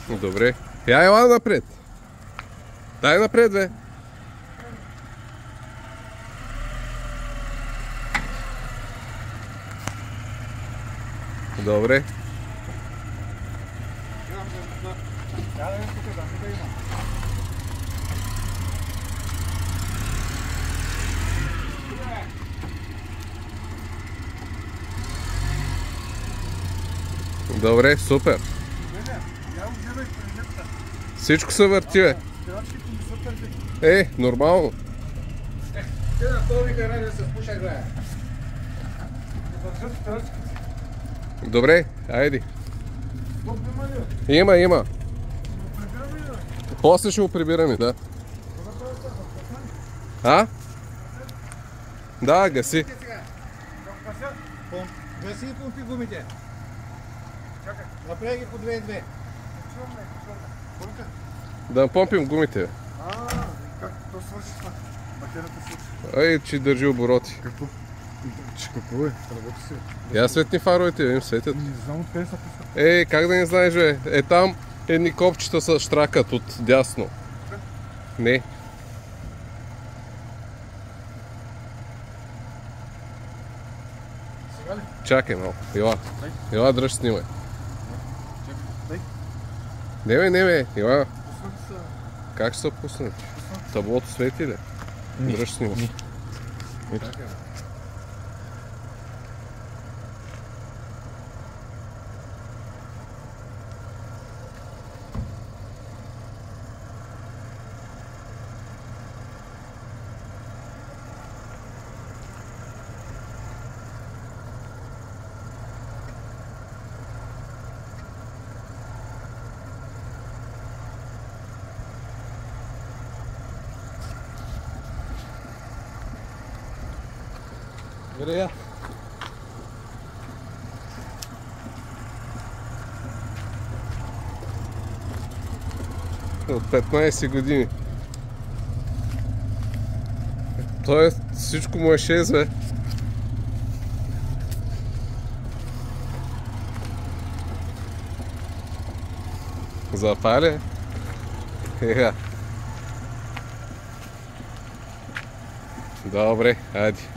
Добре. Ела напред. Дай напред, бе. Добре. Добре, супер. Всичко се върти, бе. Нормално. Добре, айди. Има. После ще го прибираме, да. А? Да, гаси. Гаси и помпи гумите. Направи ги по 2-2. Да помпим гумите. Как то свърши това? Батерията свърши. Ай, че държи обороти. Какво? Какво е? Работи се. Я светни фаровете, им светят. Не знам откъде са писали. Как да не знаеш, бе? Там едни копчета се штракат от дясно. Не. Сега ли? Чакай малко. Ела, дръж снимай. Дай. Не бе. Ела. Пуснати са. Как ще се пуснат? Таблото свети ли? Дръж снимай. Чакай. Грея. От 15 години. Тоест всичко му е 6, бе. Запаля. Добре, айди.